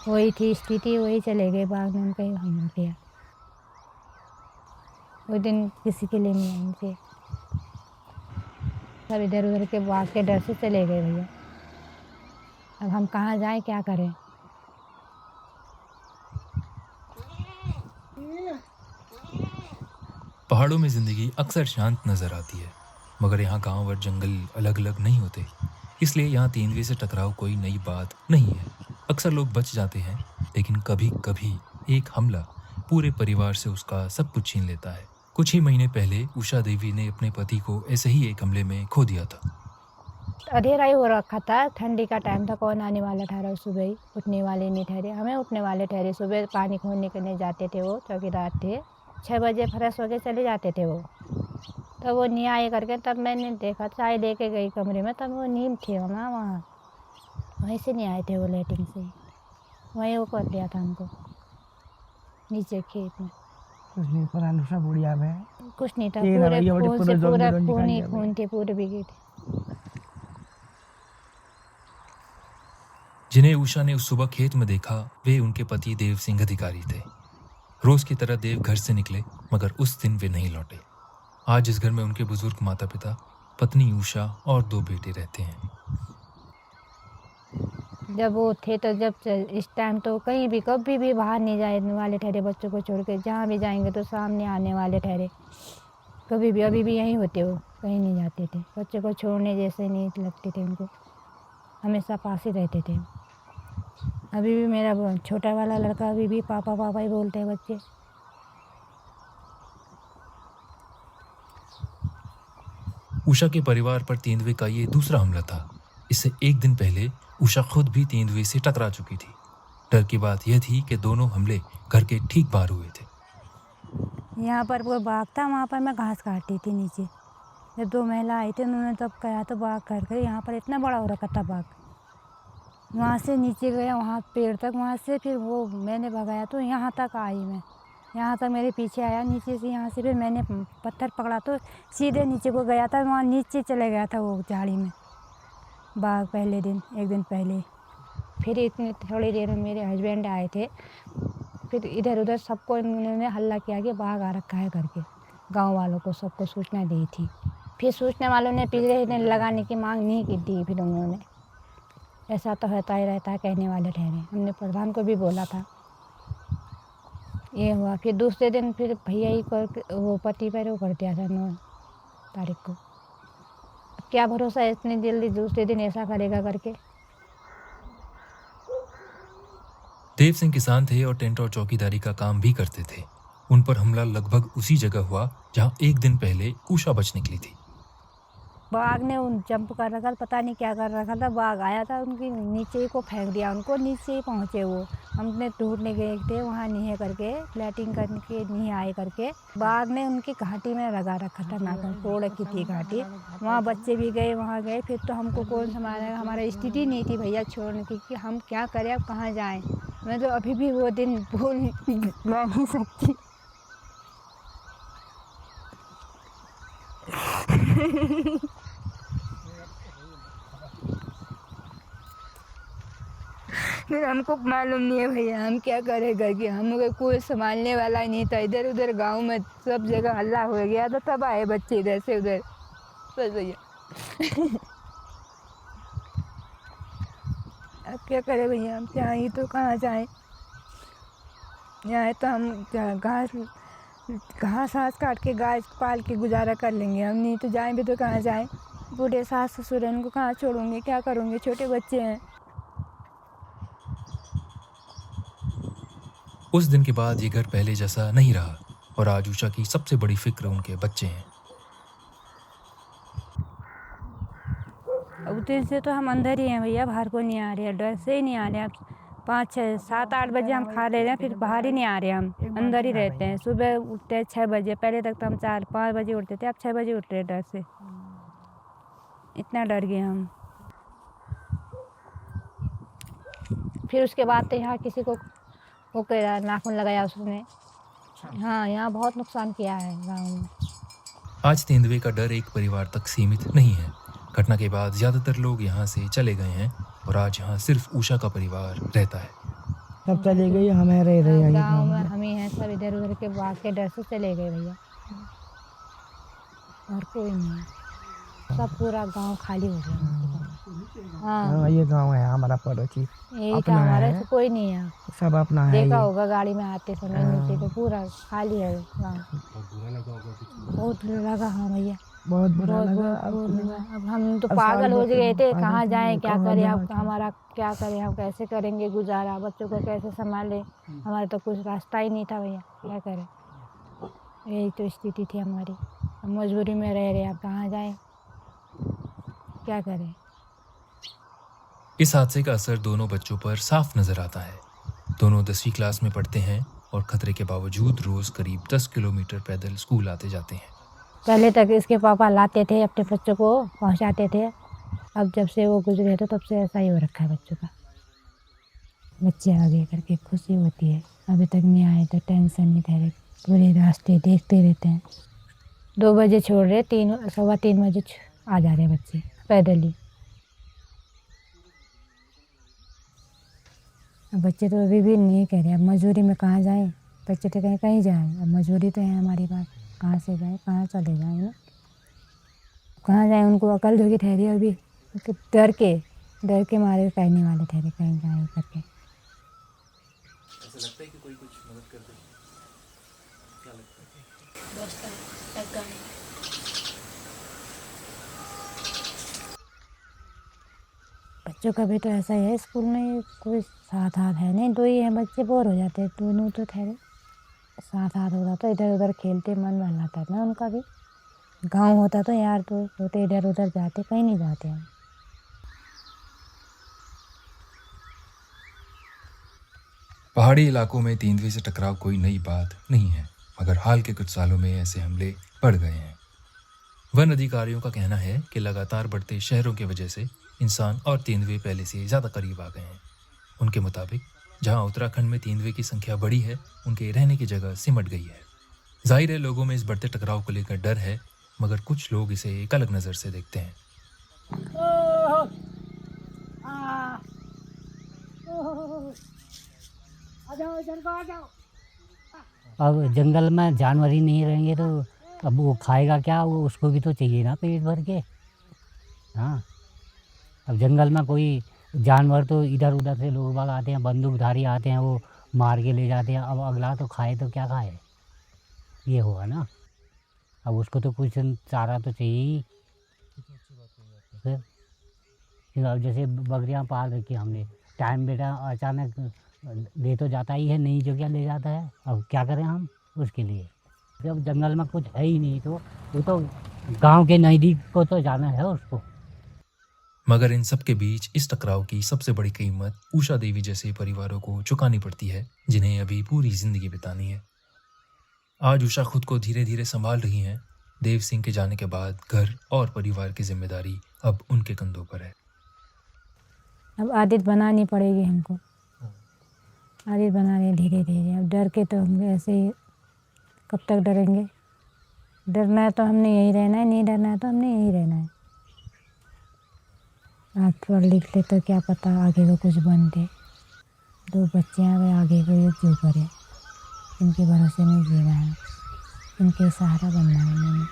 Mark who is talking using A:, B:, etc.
A: वही थी स्थिति, वही चले गए, बाद में उनका ही हमला किया। वो दिन किसी के लिए नहीं आए थे, सब इधर उधर के भाग के डर से चले गए भैया। अब हम कहाँ जाएं, क्या करें।
B: पहाड़ों में जिंदगी अक्सर शांत नजर आती है, मगर यहाँ गांव और जंगल अलग अलग नहीं होते, इसलिए यहाँ तेंदुए से टकराव कोई नई बात नहीं है। अक्सर लोग बच जाते हैं, लेकिन कभी कभी एक हमला पूरे परिवार से उसका सब कुछ छीन लेता है। कुछ ही महीने पहले उषा देवी ने अपने पति को ऐसे ही एक हमले में खो दिया था।
A: अंधेरा ही हो रखा था, ठंडी का टाइम था, कौन आने वाला ठहरा, सुबह ही उठने वाले नहीं ठहरे, हमें उठने वाले ठहरे। सुबह पानी खोलने के लिए जाते थे, वो चौकीदार थे, 6 बजे फ्रेश होके चले जाते थे वो। तब वो नहीं आए करके, तब मैंने देखा, चाय लेके गई कमरे में, तब वो नीम थे वहाँ वहीं से नहीं आए थे वो, लेटिंग से वहीं वो कर दिया था हमको नीचे खेत में।
C: कुछ नहीं पता, सब बुढ़िया में
A: कुछ नहीं था, पूरे खून से, पूरा खून ही खून थे, पूरे भीगे थे।
B: जिन्हें उषा ने उस सुबह खेत में देखा, वे उनके पति देव सिंह अधिकारी थे। रोज की तरह देव घर से निकले, मगर उस दिन वे नहीं लौटे। आज इस घर में उनके बुजुर्ग माता पिता, पत्नी उषा और 2 बेटे रहते हैं।
A: जब वो थे तो जब इस टाइम तो कहीं भी कभी भी बाहर नहीं जाने वाले ठहरे, बच्चों को छोड़ के जहाँ भी जाएंगे तो सामने आने वाले ठहरे, कभी भी। अभी भी यहीं होते, वो कहीं नहीं जाते थे, बच्चों को छोड़ने जैसे नहीं लगते थे उनको, हमेशा पास ही रहते थे। अभी भी मेरा छोटा वाला लड़का अभी भी पापा पापा ही बोलते हैं बच्चे।
B: उषा के परिवार पर तेंदुए का ये दूसरा हमला था। इससे एक दिन पहले उषा खुद भी तेंदुए से टकरा चुकी थी। डर की बात यह थी कि दोनों हमले घर के ठीक बाहर हुए थे।
A: यहाँ पर वो बाग था, वहाँ पर मैं घास काटती थी नीचे। जब 2 महिला आई थी, उन्होंने तब कहा तो बाग कर यहाँ पर इतना बड़ा हो रखा था बाग, वहाँ से नीचे गया, वहाँ पेड़ तक, वहाँ से फिर वो मैंने भगाया तो यहाँ तक आई मैं, यहाँ तक मेरे पीछे आया नीचे से। यहाँ से फिर मैंने पत्थर पकड़ा तो सीधे नीचे को गया था, वहाँ नीचे चले गया था वो झाड़ी में बाघ। पहले दिन, एक दिन पहले फिर इतनी थोड़ी देर में मेरे हस्बैंड आए थे, फिर इधर उधर सबको इन्होंने हल्ला किया कि बाघ आ रखा है करके, गांव वालों को सबको सूचना दी थी। फिर सूचना वालों ने पिंजरे में लगाने की मांग नहीं की थी, फिर उन्होंने, ऐसा तो होता ही रहता है, कहने वाले ठहरे। हमने प्रधान को भी बोला था, ये हुआ। फिर दूसरे दिन फिर भैया ही को वो पति पर वो कर दिया था 9 तारीख को। क्या भरोसा है इतनी जल्दी दूसरे दिन ऐसा करेगा करके।
B: देव सिंह किसान थे और टेंट और चौकीदारी का काम भी करते थे। उन पर हमला लगभग उसी जगह हुआ जहां एक दिन पहले उषा बच निकली थी।
A: बाघ ने उन जंप कर रखा, पता नहीं क्या कर रखा था, बाघ आया था उनकी नीचे ही को फेंक दिया, उनको नीचे ही पहुँचे वो। हमने ढूंढने गए थे, वहाँ नहीं है करके, फ्लैटिंग करने के नहीं आए करके, बाघ ने उनकी घाटी में लगा रखा था, नाखून तोड़ की थी घाटी। वहाँ बच्चे भी गए, वहाँ गए, फिर तो हमको कौन संभालेगा, हमारी स्थिति नहीं थी भैया छोड़ने की कि हम क्या करें, अब कहाँ जाएँ। मैं तो अभी भी वो दिन भूल नहीं सकती। फिर हमको मालूम नहीं है भैया हम क्या करें करके, हमको कोई संभालने वाला नहीं था। इधर उधर गांव में सब जगह हल्ला हो गया था, तब आए बच्चे इधर से उधर, बस भैया। अब क्या करें भैया, हम चाहें तो कहाँ जाएं। यहाँ तो हम घास काट के गाय पाल के गुजारा कर लेंगे हम, नहीं तो जाएं भी तो कहाँ जाएं। बूढ़े सास ससुर हैं, उनको कहाँ छोड़ूंगे, क्या करूँगे, छोटे बच्चे हैं।
B: उस दिन के बाद ये घर पहले जैसा नहीं रहा और आज उषा की सबसे बड़ी फिक्र उनके बच्चे हैं।
A: उस दिन से तो हम अंदर ही हैं भैया, बाहर को नहीं आ रहे हैं, डर से ही नहीं आ रहे हैं। 5, 6, 7, 8 बजे हम खा ले रहे हैं, फिर बाहर ही नहीं आ रहे, हम अंदर ही रहते हैं। सुबह उठते हैं 6 बजे, पहले तक तो हम 4, 5 बजे उठते थे, अब 6 बजे उठ रहे हैं डर से, इतना डर गए हम। फिर उसके बाद तो यहाँ किसी को वो कह नाखून लगाया उसने। हाँ, यहाँ बहुत नुकसान किया है गाँव में।
B: आज तेंदुए का डर एक परिवार तक सीमित नहीं है। घटना के बाद ज्यादातर लोग यहाँ से चले गए हैं और आज यहाँ सिर्फ उषा का परिवार रहता है।
C: सब चले गई, हमें रह रहे हैं
A: गाँव में हम ही हैं, सब इधर उधर के बाग के डर से चले गए भैया, और कोई नहीं है। सब पूरा गांव खाली हो गया। हाँ,
C: ये गांव है हमारा पड़ोसी,
A: यही
C: अपना
A: था हमारा,
C: है।
A: तो कोई नहीं है।
C: सब अपना है
A: देखा
C: ये।
A: होगा गाड़ी में आते समय नीचे को पूरा खाली है गाँव। बहुत लगा। हाँ भैया,
C: बहुत बुरा
A: बहुत
C: लगा।
A: बहुत लगा। अब हम तो
C: अब
A: पागल हो
C: साल
A: गए थे,
C: पागल
A: कहाँ
C: हो
A: जाएं,
C: गए,
A: क्या
C: कहाँ
A: करें,
C: जाएं,
A: अब हमारा क्या करें, हम कैसे करेंगे गुजारा, बच्चों को कैसे संभाले, हमारा तो कुछ रास्ता ही नहीं था भैया, क्या करें। यही तो स्थिति थी हमारी, हम मजबूरी में रह रहे, अब कहाँ जाएं, क्या करें।
B: इस हादसे का असर दोनों बच्चों पर साफ नजर आता है। दोनों 10वीं क्लास में पढ़ते हैं और खतरे के बावजूद रोज करीब 10 किलोमीटर पैदल स्कूल आते जाते हैं।
A: पहले तक इसके पापा लाते थे, अपने बच्चों को पहुंचाते थे, अब जब से वो गुजरे तो तब से ऐसा ही हो रखा है बच्चों का। बच्चे आगे करके खुशी होती है, अभी तक नहीं आए तो टेंशन नहीं ठहरे, पूरे रास्ते देखते रहते हैं। 2 बजे छोड़ रहे, 3 बजे आ जा रहे बच्चे पैदल ही। अब बच्चे तो अभी भी नहीं कह रहे, अब मजदूरी में कहाँ जाएं, बच्चे तो कहीं कहीं जाएं, अब मजदूरी तो है हमारी बात, कहाँ से जाएं, कहाँ चले जाएं ना, कहाँ जाएं, उनको अकल होगी ठहरी अभी, डर के मारे कहने वाले ठहरे कहीं जाएं करके।
B: ऐसा लगता है कि कोई कुछ मदद कर दे, क्या लगता है?
A: बच्चों का भी तो ऐसा ही है, स्कूल में कोई साथ हाथ है नहीं, 2 ही हैं बच्चे, बोर हो जाते हैं, दोनों तो ठहरे, साथ हाथ होता तो इधर उधर खेलते, मन बहलाता ना उनका भी। गांव होता तो यार तो होते, इधर उधर जाते, कहीं नहीं जाते हम।
B: पहाड़ी इलाकों में तेंदुए से टकराव कोई नई बात नहीं है, मगर हाल के कुछ सालों में ऐसे हमले बढ़ गए हैं। वन अधिकारियों का कहना है कि लगातार बढ़ते शहरों की वजह से इंसान और तेंदुए पहले से ज़्यादा करीब आ गए हैं। उनके मुताबिक जहां उत्तराखंड में तेंदुए की संख्या बढ़ी है, उनके रहने की जगह सिमट गई है। जाहिर है लोगों में इस बढ़ते टकराव को लेकर डर है, मगर कुछ लोग इसे एक अलग नज़र से देखते हैं।
D: अब जंगल में जानवर ही नहीं रहेंगे तो अब वो खाएगा क्या, वो उसको भी तो चाहिए ना पेट भर के। हाँ, अब जंगल में कोई जानवर तो इधर उधर से लोग बाग आते हैं, बंदूकधारी आते हैं, वो मार के ले जाते हैं, अब अगला तो खाए तो क्या खाए, ये होगा ना। अब उसको तो कुछ चारा तो चाहिए ही। फिर अब जैसे बकरियां पाल रखी हमने, टाइम बेटा अचानक ले तो जाता ही है, नई जगह ले जाता है, अब क्या करें हम उसके लिए। जब जंगल में कुछ है ही नहीं तो वो तो गांव के नज़दीक को तो जाना है उसको।
B: मगर इन सब के बीच इस टकराव की सबसे बड़ी कीमत उषा देवी जैसे परिवारों को चुकानी पड़ती है, जिन्हें अभी पूरी जिंदगी बितानी है। आज उषा खुद को धीरे धीरे संभाल रही हैं। देव सिंह के जाने के बाद घर और परिवार की जिम्मेदारी अब उनके कंधों पर है।
A: अब आदत बनानी पड़ेगी हमको, आदत बनाने धीरे धीरे। अब डर के तो हम ऐसे ही कब तक डरेंगे, डरना है तो हमने यहीं रहना है, नहीं डरना है तो हमने यहीं रहना है। आज पढ़ लिख ले तो क्या पता आगे को कुछ बनते। 2 बच्चे आ गए, आगे को ये जो करे, इनके भरोसे में जीना है, इनके सहारा बनना है।